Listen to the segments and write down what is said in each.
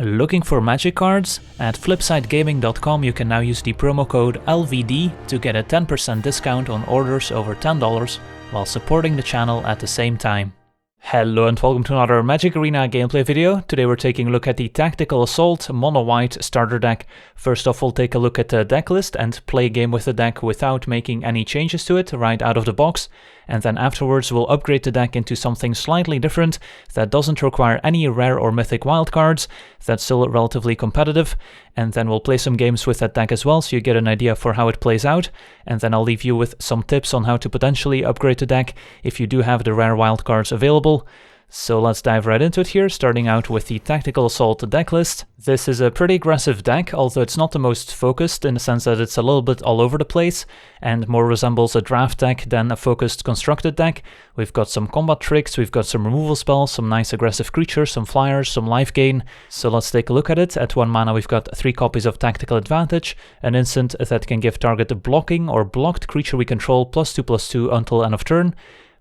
Looking for magic cards? At flipsidegaming.com you can now use the promo code LVD to get a 10% discount on orders over $10 while supporting the channel at the same time. Hello and welcome to another Magic Arena gameplay video. Today we're taking a look at the Tactical Assault Monowhite starter deck. First off, we'll take a look at the deck list and play a game with the deck without making any changes to it right out of the box. And then afterwards we'll upgrade the deck into something slightly different that doesn't require any rare or mythic wildcards, that's still relatively competitive. And then we'll play some games with that deck as well so you get an idea for how it plays out. And then I'll leave you with some tips on how to potentially upgrade the deck if you do have the rare wildcards available. So let's dive right into it here, starting out with the Tactical Assault deck list. This is a pretty aggressive deck, although it's not the most focused in the sense that it's a little bit all over the place and more resembles a draft deck than a focused constructed deck. We've got some combat tricks, we've got some removal spells, some nice aggressive creatures, some flyers, some life gain. So let's take a look at it. At 1 mana we've got 3 copies of Tactical Advantage, an instant that can give target a blocking or blocked creature we control +2/+2 until end of turn.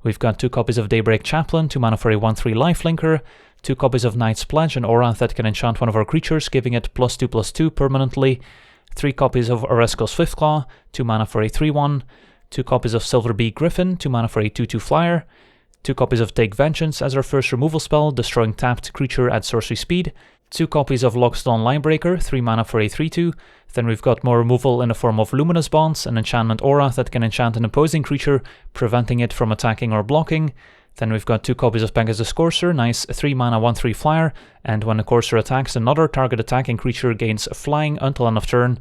We've got 2 copies of Daybreak Chaplain, 2 mana for a 1/3 lifelinker, 2 copies of Knight's Pledge, an aura that can enchant one of our creatures, giving it +2/+2 permanently, 3 copies of Oresco Swiftclaw, 2 mana for a 3/1, 2 copies of Silverbeak Griffin, 2 mana for a 2/2 flyer, 2 copies of Take Vengeance as our first removal spell, destroying tapped creature at sorcery speed, 2 copies of Lockstone Linebreaker, 3 mana for a 3/2, then we've got more removal in the form of Luminous Bonds, an enchantment aura that can enchant an opposing creature, preventing it from attacking or blocking. Then we've got 2 copies of Pegasus Courser, nice 3 mana 1/3 flyer, and when the Courser attacks, another target attacking creature gains flying until end of turn.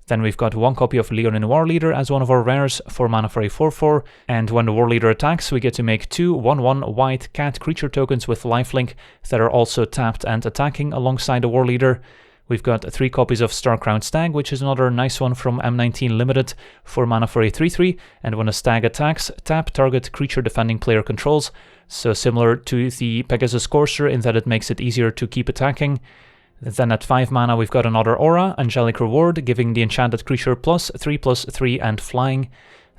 Then we've got 1 copy of Leonin Warleader as one of our rares, 4 mana for a 4/4, and when the Warleader attacks, we get to make 2 1/1 white cat creature tokens with lifelink that are also tapped and attacking alongside the Warleader. We've got 3 copies of Starcrowned Stag, which is another nice one from M19 Limited, 4 mana for a 3/3, and when a stag attacks, tap target creature defending player controls, so similar to the Pegasus Courser in that it makes it easier to keep attacking. Then at 5 mana we've got another aura, Angelic Reward, giving the enchanted creature +3/+3 and flying.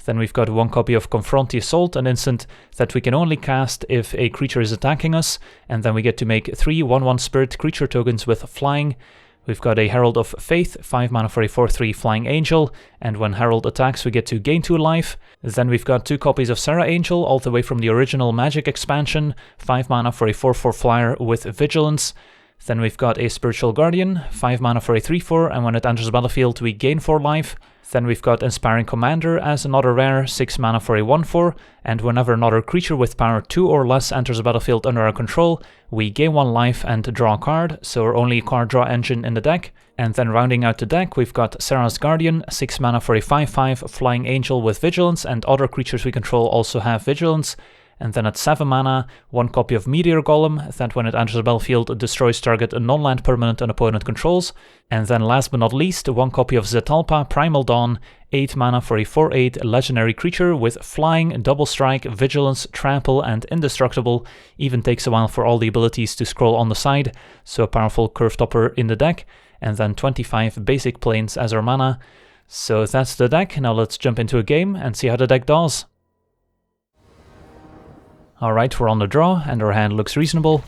Then we've got 1 copy of Confront the Assault, an instant that we can only cast if a creature is attacking us, and then we get to make 3 1/1 spirit creature tokens with flying. We've got a Herald of Faith, 5 mana for a 4/3 Flying Angel, and when Herald attacks we get to gain 2 life. Then we've got 2 copies of Serra Angel, all the way from the original Magic expansion, 5 mana for a 4/4 flyer with Vigilance. Then we've got a Spiritual Guardian, 5 mana for a 3/4, and when it enters the battlefield we gain 4 life. Then we've got Inspiring Commander as another rare, 6 mana for a 1/4, and whenever another creature with power 2 or less enters the battlefield under our control, we gain 1 life and draw a card, so we're only card draw engine in the deck. And then rounding out the deck, we've got Serra's Guardian, 6 mana for a 5/5 Flying Angel with Vigilance, and other creatures we control also have Vigilance. And then at 7 mana, 1 copy of Meteor Golem, that when it enters the battlefield destroys target non-land permanent an opponent controls. And then last but not least, 1 copy of Zetalpa Primal Dawn, 8 mana for a 4/8 legendary creature with flying, double strike, vigilance, trample, and indestructible. Even takes a while for all the abilities to scroll on the side, so a powerful curve topper in the deck. And then 25 basic planes as our mana. So that's the deck. Now let's jump into a game and see how the deck does. Alright, we're on the draw, and our hand looks reasonable.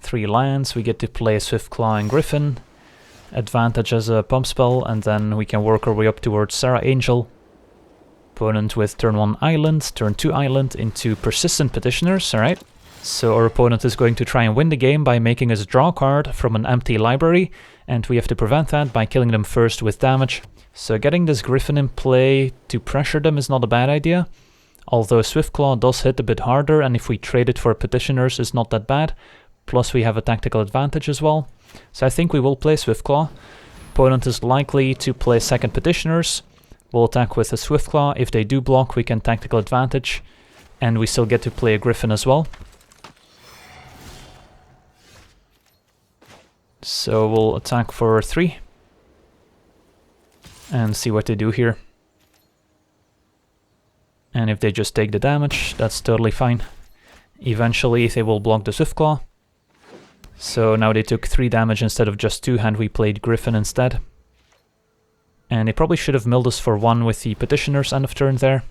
3 lands, we get to play Swiftclaw and Griffin. Advantage as a pump spell, and then we can work our way up towards Serra Angel. Opponent with turn 1 Island, turn 2 Island into Persistent Petitioners, alright. So our opponent is going to try and win the game by making us draw a card from an empty library, and we have to prevent that by killing them first with damage. So getting this Griffin in play to pressure them is not a bad idea. Although Swiftclaw does hit a bit harder, and if we trade it for Petitioners it's not that bad. Plus we have a tactical advantage as well. So I think we will play Swiftclaw. Opponent is likely to play second Petitioners. We'll attack with a Swiftclaw. If they do block we can tactical advantage. And we still get to play a Griffin as well. So we'll attack for 3. And see what they do here. And if they just take the damage, that's totally fine. Eventually they will block the Swiftclaw. So now they took 3 damage instead of just 2, and we played Griffin instead. And they probably should have milled us for 1 with the Petitioners end of turn there.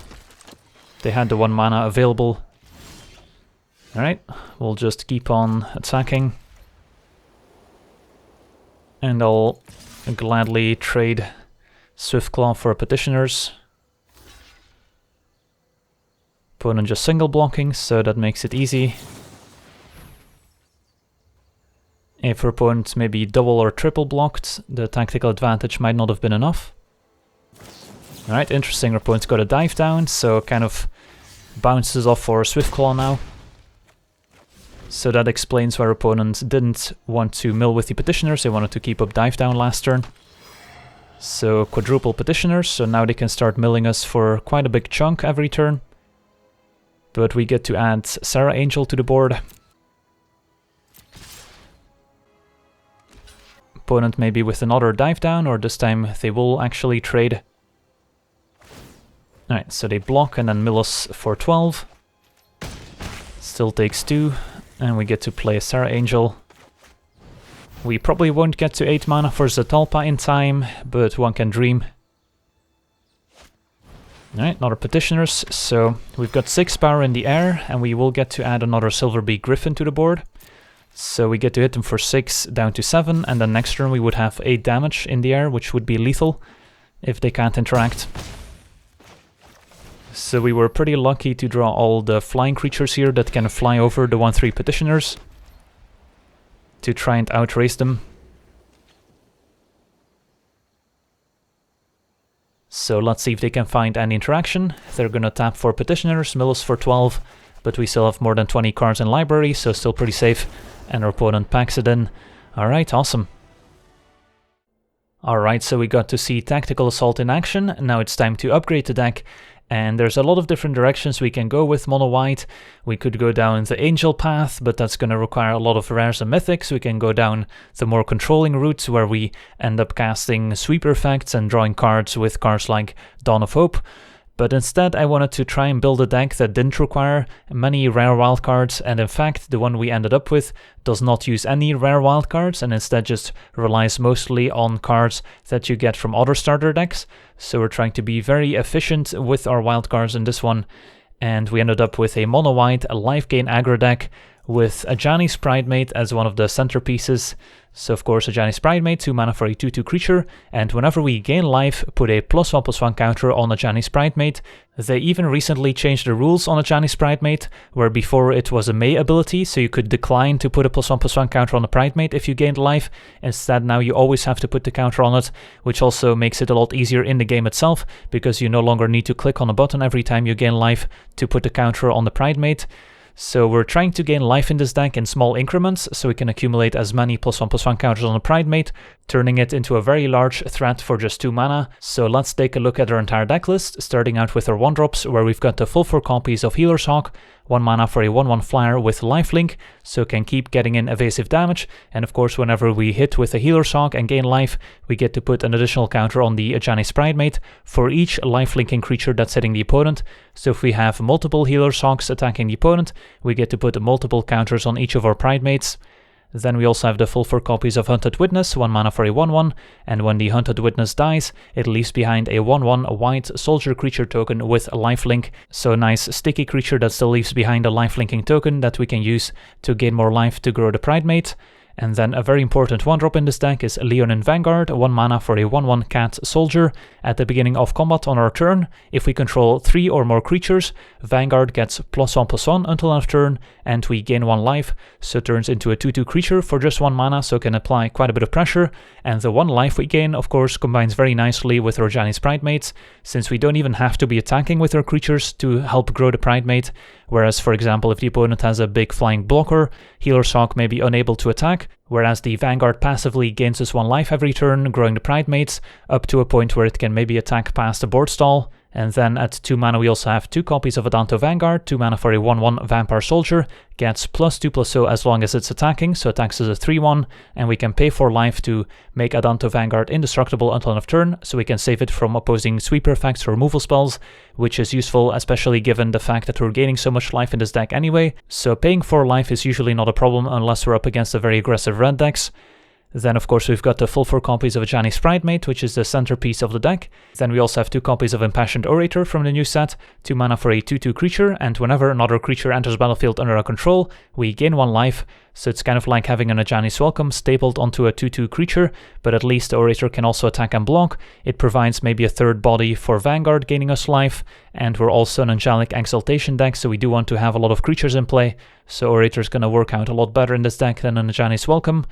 They had the 1 mana available. Alright, we'll just keep on attacking. And I'll gladly trade Swiftclaw for Petitioners. Opponent just single blocking, so that makes it easy. If our opponent maybe double or triple blocked, the tactical advantage might not have been enough. Alright, interesting, our opponent's got a dive down, so kind of bounces off for Swiftclaw now. So that explains why our opponent didn't want to mill with the Petitioners, they wanted to keep up dive down last turn. So quadruple Petitioners, so now they can start milling us for quite a big chunk every turn. But we get to add Sarah Angel to the board. Opponent maybe with another dive down, or this time they will actually trade. Alright, so they block and then mill us for 12. Still takes 2, and we get to play Sarah Angel. We probably won't get to 8 mana for Zetalpa in time, but one can dream. Alright, another Petitioners, so we've got 6 power in the air, and we will get to add another Silverbeak Griffin to the board. So we get to hit them for 6 down to 7, and then next turn we would have 8 damage in the air, which would be lethal if they can't interact. So we were pretty lucky to draw all the flying creatures here that can fly over the 1/3 Petitioners to try and outrace them. So let's see if they can find any interaction. They're gonna tap for Petitioners, mill us for 12, but we still have more than 20 cards in library, so still pretty safe. And our opponent packs it in. Alright, awesome. Alright, so we got to see Tactical Assault in action. Now it's time to upgrade the deck. And there's a lot of different directions we can go with Monowhite. We could go down the Angel path, but that's going to require a lot of rares and mythics. We can go down the more controlling route, where we end up casting sweeper effects and drawing cards with cards like Dawn of Hope. But instead I wanted to try and build a deck that didn't require many rare wildcards, and in fact the one we ended up with does not use any rare wildcards and instead just relies mostly on cards that you get from other starter decks. So we're trying to be very efficient with our wildcards in this one, and we ended up with a mono-white, a life gain aggro deck with Ajani's Pridemate as one of the centerpieces. So of course Ajani's Pridemate, 2 mana for a 2/2 creature, and whenever we gain life, put a +1/+1 counter on Ajani's Pridemate. They even recently changed the rules on Ajani's Pridemate, where before it was a May ability, so you could decline to put a +1/+1 counter on the Pridemate if you gained life. Instead now you always have to put the counter on it, which also makes it a lot easier in the game itself, because you no longer need to click on a button every time you gain life to put the counter on the Pridemate. So we're trying to gain life in this deck in small increments, so we can accumulate as many +1/+1 counters on the Pridemate, turning it into a very large threat for just 2 mana. So let's take a look at our entire deck list, starting out with our 1-drops, where we've got the full 4 copies of Healer's Hawk, 1 mana for a 1/1 flyer with lifelink, so can keep getting in evasive damage, and of course whenever we hit with a Healer's Hawk and gain life, we get to put an additional counter on the Ajani's Pridemate for each lifelinking creature that's hitting the opponent. So if we have multiple Healer's Hawks attacking the opponent, we get to put multiple counters on each of our Pridemates. Then we also have the full 4 copies of Hunted Witness, 1 mana for a 1/1, and when the Hunted Witness dies, it leaves behind a 1/1 white soldier creature token with a lifelink, so a nice sticky creature that still leaves behind a lifelinking token that we can use to gain more life to grow the Pridemate. And then a very important 1-drop in this deck is Leonin Vanguard, 1 mana for a 1/1 cat soldier. At the beginning of combat on our turn, if we control 3 or more creatures, Vanguard gets +1/+1 until end of turn, and we gain 1 life, so it turns into a 2/2 creature for just 1 mana, so it can apply quite a bit of pressure. And the 1 life we gain, of course, combines very nicely with our Ajani's Pridemates, since we don't even have to be attacking with our creatures to help grow the Pridemate. Whereas, for example, if the opponent has a big flying blocker, Healer's Hawk may be unable to attack, whereas the Vanguard passively gains us 1 life every turn, growing the Pridemates up to a point where it can maybe attack past the board stall. And then at 2 mana we also have 2 copies of Adanto Vanguard, 2 mana for a 1/1 Vampire Soldier, gets +2/+0 as long as it's attacking, so attacks as a 3/1, and we can pay 4 life to make Adanto Vanguard indestructible until end of turn, so we can save it from opposing sweeper effects or removal spells, which is useful especially given the fact that we're gaining so much life in this deck anyway, so paying 4 life is usually not a problem unless we're up against a very aggressive red decks. Then of course we've got the full 4 copies of Ajani Sprite, which is the centerpiece of the deck. Then we also have 2 copies of Impassioned Orator from the new set, 2 mana for a 2/2 creature, and whenever another creature enters the battlefield under our control, we gain 1 life. So it's kind of like having an Ajani's Welcome stapled onto a 2/2 creature, but at least the Orator can also attack and block. It provides maybe a 3rd body for Vanguard gaining us life, and we're also an Angelic Exaltation deck, so we do want to have a lot of creatures in play, so Orator's gonna work out a lot better in this deck than an Ajani's Welcome.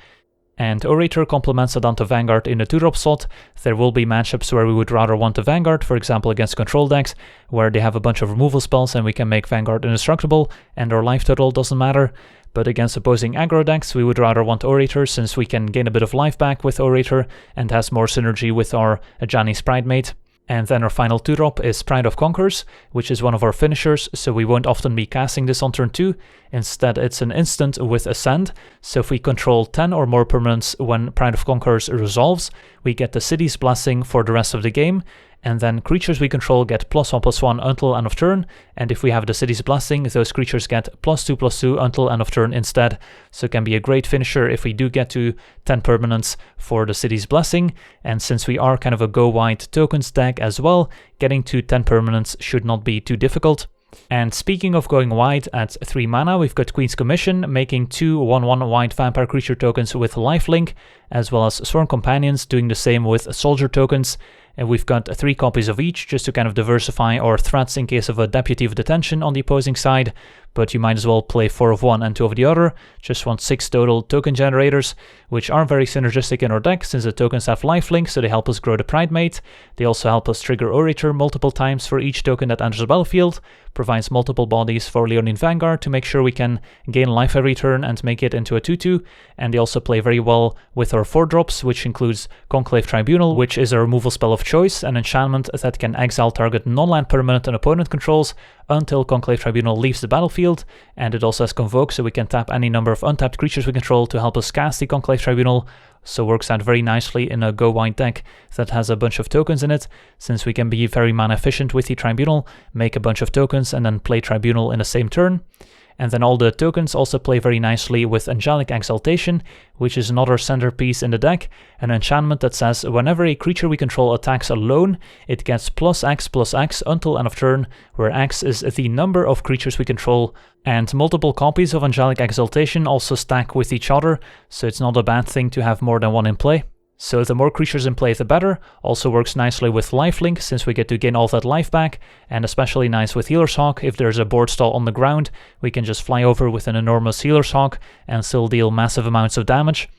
And Orator complements Adanta Vanguard in the 2-drop slot. There will be matchups where we would rather want a Vanguard, for example against control decks, where they have a bunch of removal spells and we can make Vanguard indestructible, and our life total doesn't matter. But against opposing aggro decks, we would rather want Orator, since we can gain a bit of life back with Orator, and has more synergy with our Ajani Sprite. And then our final 2-drop is Pride of Conquerors, which is one of our finishers, so we won't often be casting this on turn 2. Instead, it's an instant with Ascend, so if we control 10 or more permanents when Pride of Conquerors resolves, we get the City's Blessing for the rest of the game, and then creatures we control get +1/+1 until end of turn, and if we have the City's Blessing, those creatures get +2/+2 until end of turn instead, so it can be a great finisher if we do get to 10 permanents for the City's Blessing, and since we are kind of a go-wide tokens deck as well, getting to 10 permanents should not be too difficult. And speaking of going wide, at 3 mana we've got Queen's Commission, making 2 1/1 white vampire creature tokens with lifelink, as well as Sworn Companions doing the same with soldier tokens. And we've got 3 copies of each, just to kind of diversify our threats in case of a Deputy of Detention on the opposing side, but you might as well play 4 of one and 2 of the other. Just want 6 total token generators, which are very synergistic in our deck, since the tokens have lifelink, so they help us grow the Pridemate. They also help us trigger Orator multiple times for each token that enters the battlefield, provides multiple bodies for Leonine Vanguard to make sure we can gain life every turn and make it into a 2/2, and they also play very well with our 4-drops, which includes Conclave Tribunal, which is a removal spell of choice, an enchantment that can exile target non-land permanent an opponent controls until Conclave Tribunal leaves the battlefield, and it also has Convoke, so we can tap any number of untapped creatures we control to help us cast the Conclave Tribunal, so works out very nicely in a go-wide deck that has a bunch of tokens in it, since we can be very mana efficient with the Tribunal, make a bunch of tokens and then play Tribunal in the same turn. And then all the tokens also play very nicely with Angelic Exaltation, which is another centerpiece in the deck, an enchantment that says whenever a creature we control attacks alone, it gets +X/+X until end of turn, where X is the number of creatures we control, and multiple copies of Angelic Exaltation also stack with each other, so it's not a bad thing to have more than one in play. So the more creatures in play the better, also works nicely with lifelink since we get to gain all that life back, and especially nice with Healer's Hawk. If there's a board stall on the ground, we can just fly over with an enormous Healer's Hawk and still deal massive amounts of damage.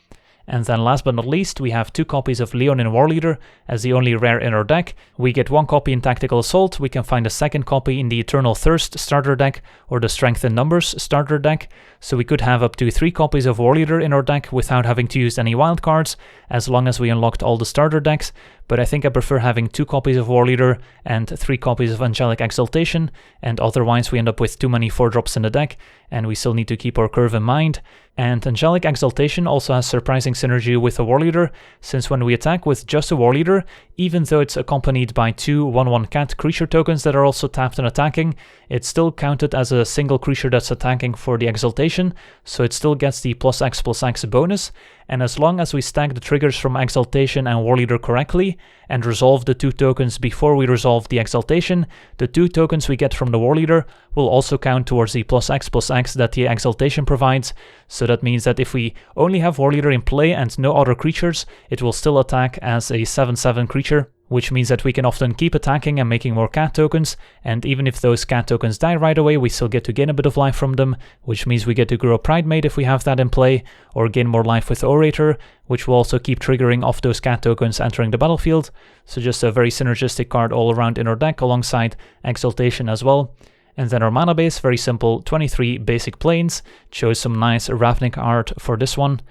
And then last but not least, we have 2 copies of Leonine Warleader as the only rare in our deck. We get 1 copy in Tactical Assault, we can find a 2nd copy in the Eternal Thirst starter deck or the Strength in Numbers starter deck, so we could have up to 3 copies of Warleader in our deck without having to use any wild cards, as long as we unlocked all the starter decks, but I think I prefer having 2 copies of Warleader and 3 copies of Angelic Exaltation, and otherwise we end up with too many 4-drops in the deck, and we still need to keep our curve in mind. And Angelic Exaltation also has surprising synergy with a Warleader, since when we attack with just a Warleader, even though it's accompanied by 2 1/1 cat creature tokens that are also tapped and attacking, it's still counted as a single creature that's attacking for the Exaltation, so it still gets the +X/+X bonus, and as long as we stack the triggers from Exaltation and Warleader correctly, and resolve the 2 tokens before we resolve the Exaltation, the 2 tokens we get from the Warleader will also count towards the +X/+X that the Exaltation provides, so that means that if we only have Warleader in play and no other creatures, it will still attack as a 7/7 creature, which means that we can often keep attacking and making more cat tokens, and even if those cat tokens die right away, we still get to gain a bit of life from them, which means we get to grow Pridemate if we have that in play, or gain more life with Orator, which will also keep triggering off those cat tokens entering the battlefield, so just a very synergistic card all around in our deck alongside Exaltation as well. And then our mana base, very simple, 23 basic planes, shows some nice Ravnik art for this one.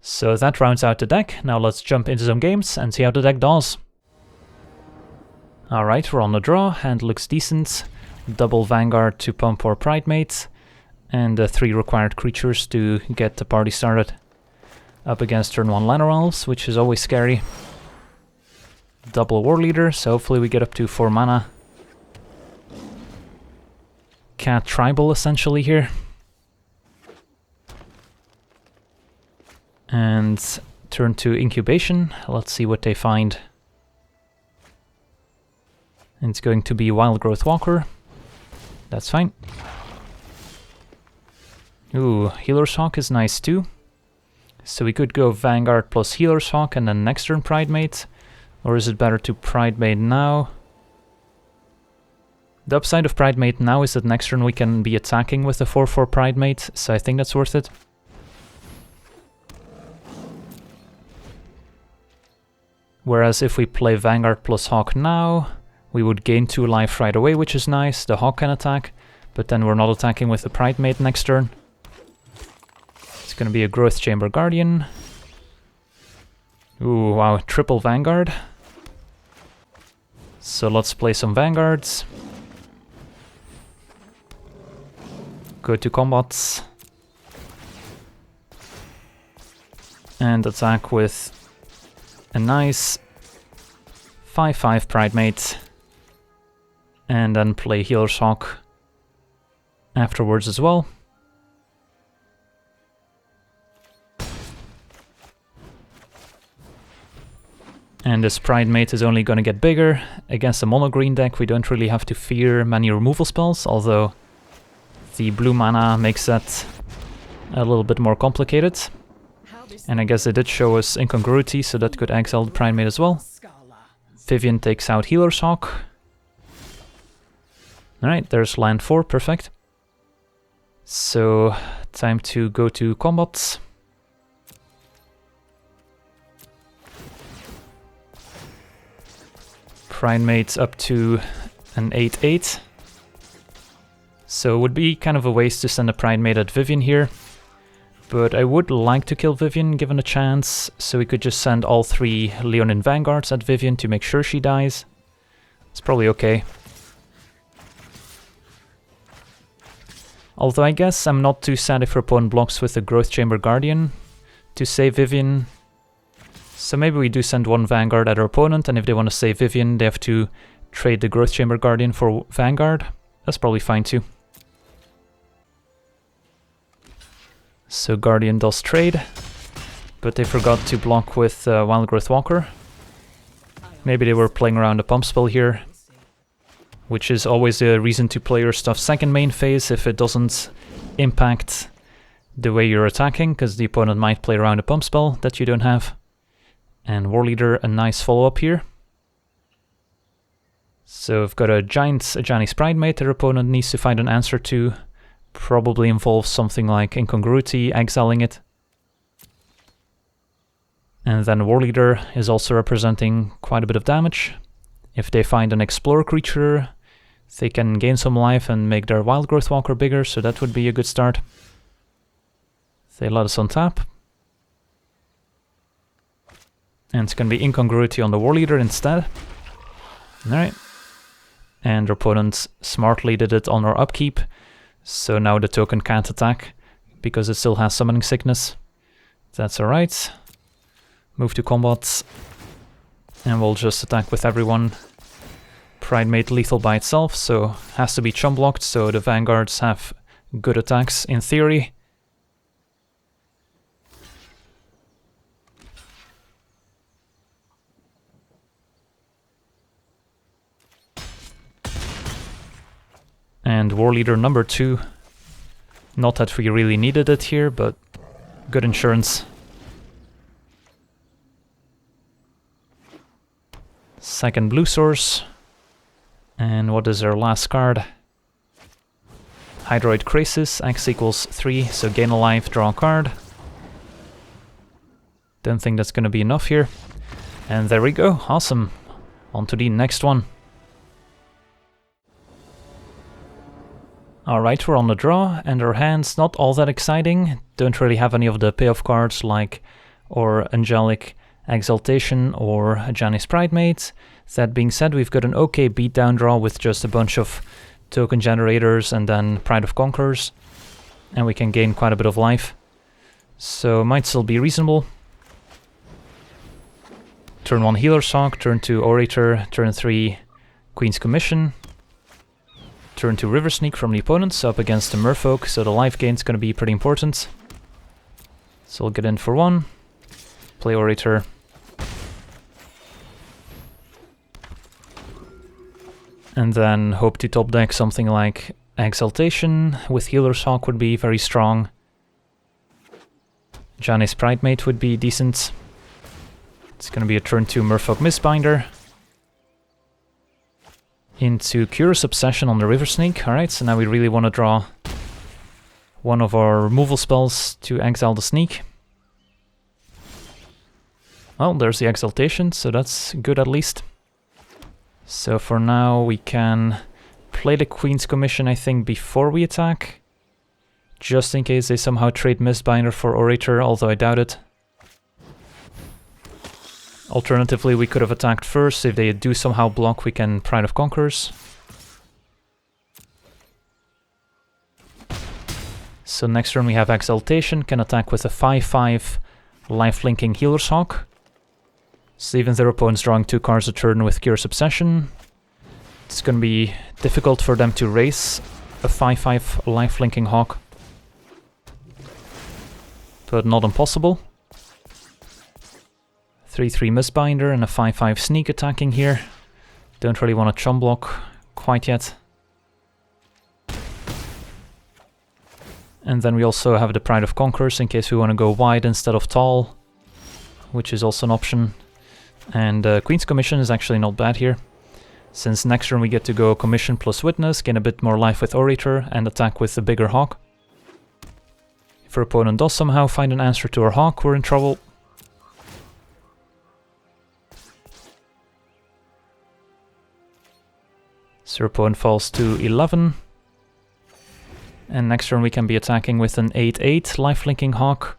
So that rounds out the deck. Now let's jump into some games and see how the deck does. Alright, we're on the draw, hand looks decent. Double Vanguard to pump our Pridemates, and 3 required creatures to get the party started. Up against turn 1 Llanowar Elves, which is always scary. Double Warleader, so hopefully we get up to 4 mana. Cat Tribal essentially here. And Turn to incubation. Let's see what they find. It's going to be Wild Growth Walker. That's fine. Ooh, Healer's Hawk is nice too. So we could go Vanguard plus Healer's Hawk and then next turn Pridemate. Or is it better to Pridemate now? The upside of Pridemate now is that next turn we can be attacking with the 4/4 Pridemate, so I think that's worth it. Whereas if we play Vanguard plus Hawk now, we would gain 2 life right away, which is nice. The Hawk can attack, but then we're not attacking with the Pridemate next turn. It's gonna be a Growth Chamber Guardian. Ooh, wow, triple Vanguard. So let's play some Vanguards. Go to combats. And attack with a nice 5/5 Pridemate. And then play Healer's Hawk afterwards as well. And this Pridemate is only going to get bigger. Against a mono-green deck we don't really have to fear many removal spells, although the blue mana makes that a little bit more complicated. And I guess they did show us incongruity, so that could exile the Pridemate as well. Vivian takes out Healer's Hawk. Alright, there's land 4, perfect. So, time to go to combats. Pridemate's up to an 8/8. So it would be kind of a waste to send a Pridemate at Vivian here. But I would like to kill Vivian given a chance, so we could just send all 3 Leonin Vanguards at Vivian to make sure she dies. It's probably okay. Although I guess I'm not too sad if her opponent blocks with the Growth Chamber Guardian to save Vivian. So maybe we do send 1 Vanguard at our opponent, and if they want to save Vivian, they have to trade the Growth Chamber Guardian for Vanguard. That's probably fine too. So Guardian does trade, but they forgot to block with Wild Growth Walker. Maybe they were playing around a pump spell here, which is always a reason to play your stuff second main phase if it doesn't impact the way you're attacking, because the opponent might play around a pump spell that you don't have. And War Leader, a nice follow-up here. So we've got a giant Ajani's Pridemate their opponent needs to find an answer to. Probably involves something like incongruity, exiling it. And then War Leader is also representing quite a bit of damage. If they find an Explorer creature, they can gain some life and make their Wild Growth Walker bigger, so that would be a good start. They let us untap. And it's going to be incongruity on the War Leader instead. Alright. And our opponent smartly did it on our upkeep. So now the token can't attack because it still has Summoning Sickness. That's alright. Move to combat. And we'll just attack with everyone. Pridemate lethal by itself, so has to be chum blocked, so the Vanguards have good attacks in theory. And War Leader number 2. Not that we really needed it here, but good insurance. Second blue source. And what is our last card? Hydroid Crisis, X equals 3, so gain a life, draw a card. Don't think that's going to be enough here. And there we go, awesome. On to the next one. Alright, we're on the draw, and our hand's not all that exciting. Don't really have any of the payoff cards like or Angelic Exaltation or Ajani's Pridemate. That being said, we've got an okay beatdown draw with just a bunch of token generators and then Pride of Conquerors. And we can gain quite a bit of life. So might still be reasonable. Turn 1 Healer's Hawk, turn 2 Orator, turn 3 Queen's Commission. Turn 2 River Sneak from the opponents up against the Merfolk, so the life gain's going to be pretty important. So we'll get in for 1. Play Orator. And then hope to top deck something like Exaltation with Healer's Hawk would be very strong. Jane's Pridemate would be decent. It's gonna be a turn 2 Merfolk Mistbinder. Into Curious Obsession on the River Snake. Alright, so now we really want to draw one of our removal spells to exile the Sneak. Well, there's the Exaltation, so that's good at least. So for now we can play the Queen's Commission, I think, before we attack. Just in case they somehow trade Mistbinder for Orator, although I doubt it. Alternatively, we could have attacked first. If they do somehow block, we can Pride of Conquerors. So next turn we have Exaltation, can attack with a 5/5 life-linking Healer's Hawk. So even their opponent's drawing 2 cards a turn with Curious Obsession, it's going to be difficult for them to raise a 5/5 life-linking Hawk. But not impossible. 3/3 Mistbinder and a 5/5 Sneak attacking here. Don't really want to chum block quite yet. And then we also have the Pride of Conquerors in case we want to go wide instead of tall, which is also an option. And Queen's Commission is actually not bad here, since next turn we get to go Commission plus Witness, gain a bit more life with Orator, and attack with the bigger Hawk. If our opponent does somehow find an answer to our Hawk, we're in trouble. So our opponent falls to 11. And next turn we can be attacking with an 8/8 life-linking Hawk.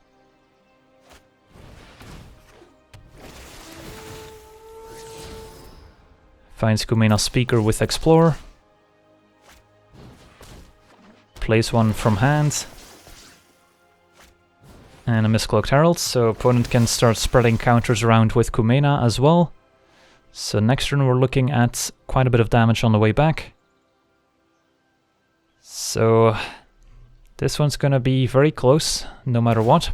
Finds Kumena's Speaker with Explore. Plays one from hand. And a Miscloaked Herald, so opponent can start spreading counters around with Kumena as well. So next turn we're looking at quite a bit of damage on the way back. So this one's gonna be very close, no matter what.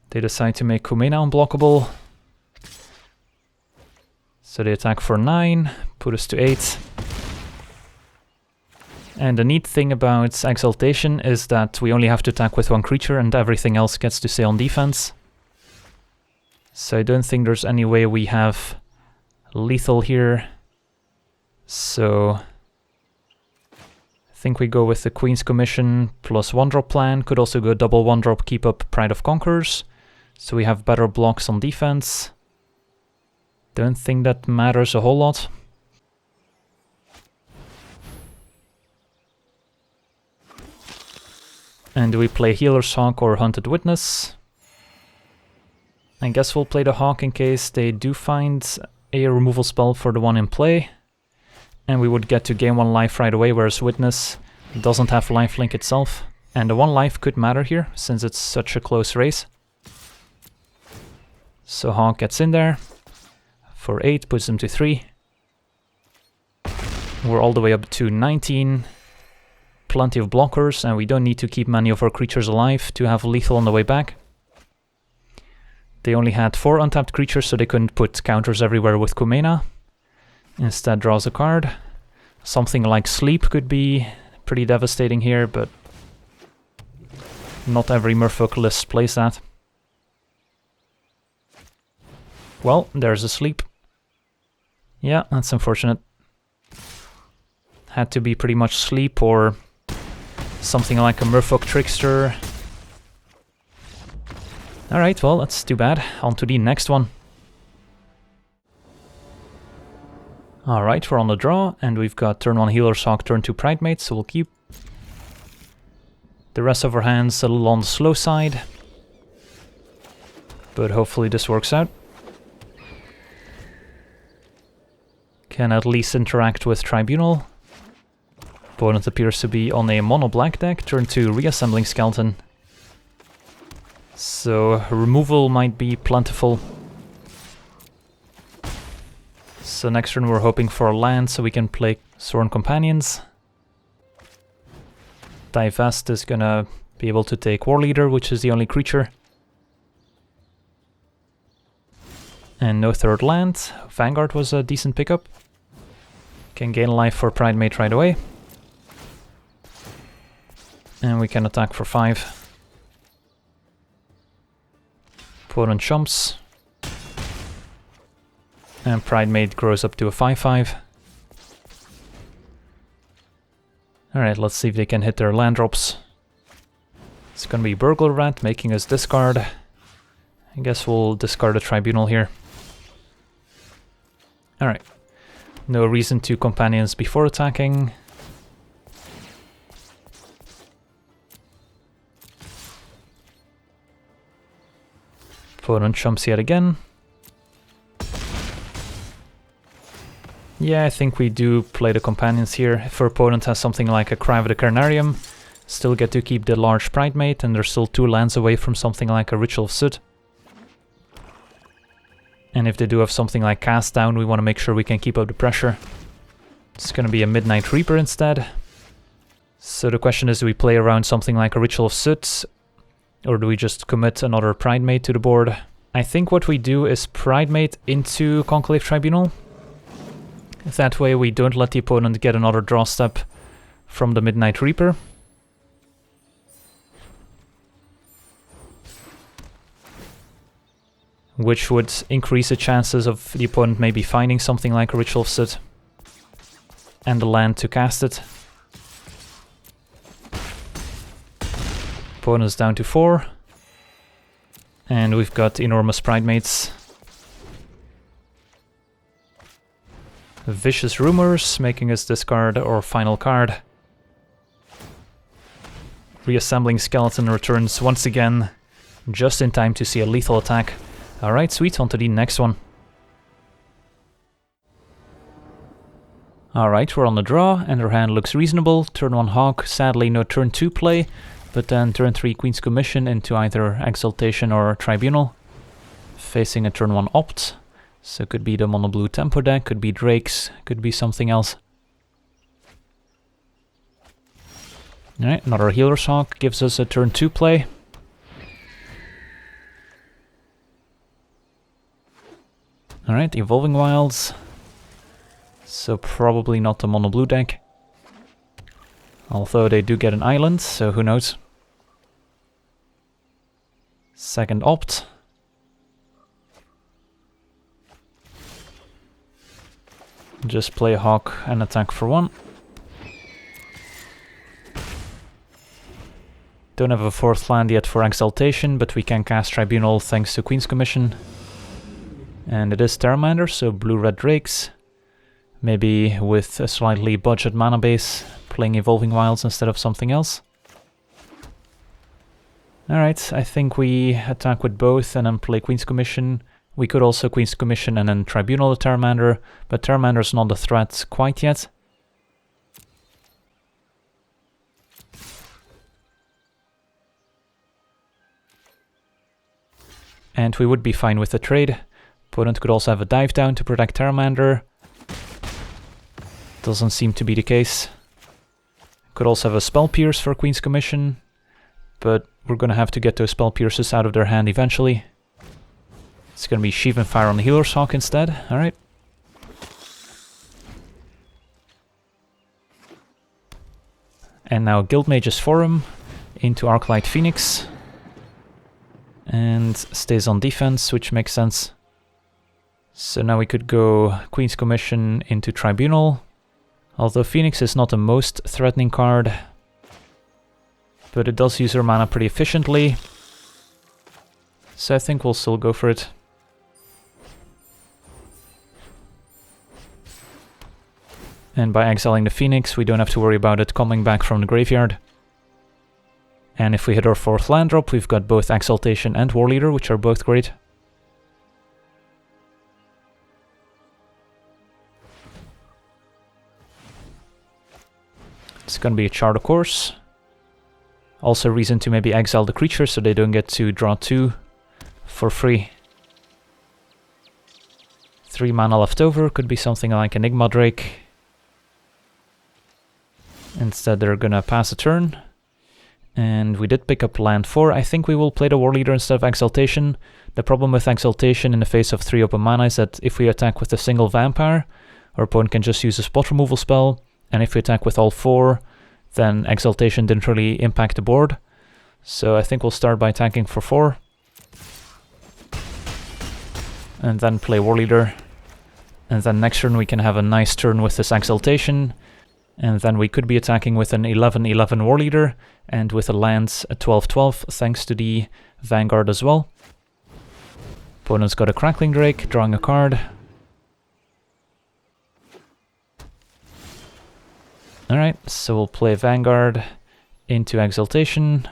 They decide to make Kumena unblockable. So they attack for 9, put us to 8. And the neat thing about Exaltation is that we only have to attack with 1 creature and everything else gets to stay on defense. So I don't think there's any way we have lethal here. So I think we go with the Queen's Commission plus 1-drop plan. Could also go double 1-drop, keep up Pride of Conquerors. So we have better blocks on defense. Don't think that matters a whole lot. And do we play Healer's Hawk or Hunted Witness? I guess we'll play the Hawk in case they do find a removal spell for the one in play. And we would get to gain 1 life right away, whereas Witness doesn't have lifelink itself. And the 1 life could matter here, since it's such a close race. So Hawk gets in there. For 8, puts them to 3. We're all the way up to 19. Plenty of blockers, and we don't need to keep many of our creatures alive to have lethal on the way back. They only had 4 untapped creatures, so they couldn't put counters everywhere with Kumena. Instead draws a card. Something like Sleep could be pretty devastating here, but not every Merfolk list plays that. Well, there's a Sleep. Yeah, that's unfortunate. Had to be pretty much Sleep or something like a Merfolk Trickster. Alright, well, that's too bad. On to the next one. Alright, we're on the draw, and we've got turn 1 Healer's Hawk, turn 2 Pridemate, so we'll keep. The rest of our hands a little on the slow side. But hopefully this works out. Can at least interact with Tribunal. Opponent appears to be on a mono-black deck, turn 2 Reassembling Skeleton. So removal might be plentiful. So next turn we're hoping for a land so we can play Sworn Companions. Divest is gonna be able to take War Leader, which is the only creature. And no third land. Vanguard was a decent pickup. Can gain life for Pridemate right away. And we can attack for 5. Opponent jumps. And Pridemate grows up to a 5/5. Alright, let's see if they can hit their land drops. It's gonna be Burglar Rat, making us discard. I guess we'll discard a Tribunal here. Alright. No reason to companions before attacking. Opponent jumps yet again. Yeah, I think we do play the companions here. If our opponent has something like a Cry of the Carnarium, still get to keep the large Pridemate, and they're still 2 lands away from something like a Ritual of Soot. And if they do have something like Cast Down, we want to make sure we can keep up the pressure. It's going to be a Midnight Reaper instead. So the question is, do we play around something like a Ritual of Soot, or do we just commit another Pridemate to the board? I think what we do is Pridemate into Conclave Tribunal. That way we don't let the opponent get another draw step from the Midnight Reaper. Which would increase the chances of the opponent maybe finding something like a Ritual of Soot and the land to cast it. Opponent's down to 4. And we've got enormous Pridemates. Vicious Rumors, making us discard our final card. Reassembling Skeleton returns once again, just in time to see a lethal attack. Alright, sweet, on to the next one. Alright, we're on the draw, and our hand looks reasonable. Turn 1 Hawk, sadly no turn 2 play, but then turn 3 Queen's Commission into either Exaltation or Tribunal. Facing a turn 1 Opt. So could be the mono blue tempo deck, could be Drakes, could be something else. Alright, another Healer's Hawk gives us a turn 2 play. Alright, Evolving Wilds. So probably not the mono blue deck. Although they do get an island, so who knows. Second Opt. Just play a Hawk and attack for 1. Don't have a 4th land yet for Exaltation, but we can cast Tribunal thanks to Queen's Commission. And it is Terramander, so blue-red Drakes. Maybe with a slightly budget mana base, playing Evolving Wilds instead of something else. Alright, I think we attack with both and then play Queen's Commission. We could also Queen's Commission and then Tribunal the Terramander, but Terramander's not a threat quite yet. And we would be fine with the trade. Opponent could also have a dive down to protect Terramander. Doesn't seem to be the case. Could also have a Spell Pierce for Queen's Commission, but we're gonna have to get those Spell Pierces out of their hand eventually. It's gonna be Sheevan Fire on the Healer's Hawk instead, alright. And now Guildmage's Forum into Arclight Phoenix. And stays on defense, which makes sense. So now we could go Queen's Commission into Tribunal. Although Phoenix is not the most threatening card, but it does use her mana pretty efficiently. So I think we'll still go for it. And by exiling the Phoenix, we don't have to worry about it coming back from the graveyard. And if we hit our 4th land drop, we've got both Exaltation and War Leader, which are both great. It's gonna be a Chart of Course. Also a reason to maybe exile the creature so they don't get to draw 2 for free. 3 mana left over, could be something like Enigma Drake. Instead they're gonna pass a turn. And we did pick up land 4. I think we will play the War Leader instead of Exaltation. The problem with Exaltation in the face of 3 open mana is that if we attack with a single Vampire, our opponent can just use a spot removal spell, and if we attack with all 4, then Exaltation didn't really impact the board. So I think we'll start by attacking for 4. And then play War Leader. And then next turn we can have a nice turn with this Exaltation. And then we could be attacking with an 11-11 War Leader, and with a land a 12-12, thanks to the Vanguard as well. Opponent's got a Crackling Drake, drawing a card. Alright, so we'll play Vanguard into Exaltation.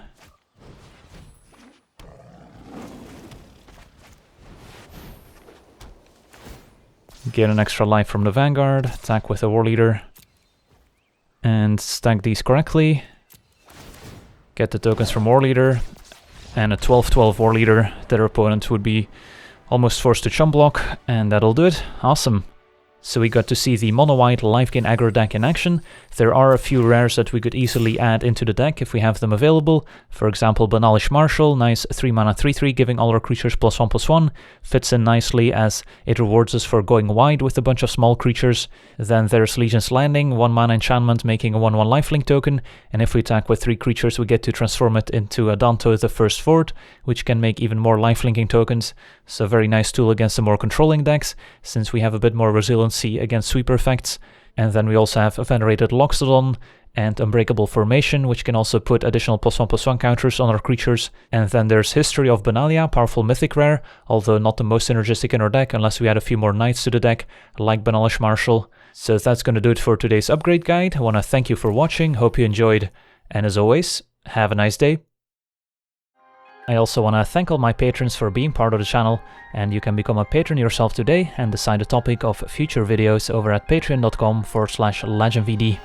Get an extra life from the Vanguard, attack with a War Leader. And stack these correctly. Get the tokens from War Leader. And a 12-12 War Leader that our opponent would be almost forced to chump block. And that'll do it. Awesome. So we got to see the Monowhite life gain aggro deck in action. There are a few rares that we could easily add into the deck if we have them available. For example, Banalish Marshal, nice 3 mana 3/3, giving all our creatures +1/+1. Fits in nicely as it rewards us for going wide with a bunch of small creatures. Then there's Legion's Landing, 1 mana enchantment, making a 1/1 lifelink token. And if we attack with 3 creatures, we get to transform it into a Danto the First Fort, which can make even more lifelinking tokens. So very nice tool against the more controlling decks, since we have a bit more resiliency against sweeper effects. And then we also have a Venerated Loxodon and Unbreakable Formation, which can also put additional +1/+1 counters on our creatures. And then there's History of Benalia, powerful mythic rare, although not the most synergistic in our deck unless we add a few more knights to the deck, like Banalish Marshal. So that's going to do it for today's upgrade guide. I want to thank you for watching, hope you enjoyed, and as always, have a nice day. I also want to thank all my patrons for being part of the channel, and you can become a patron yourself today and decide the topic of future videos over at patreon.com/LegenVD.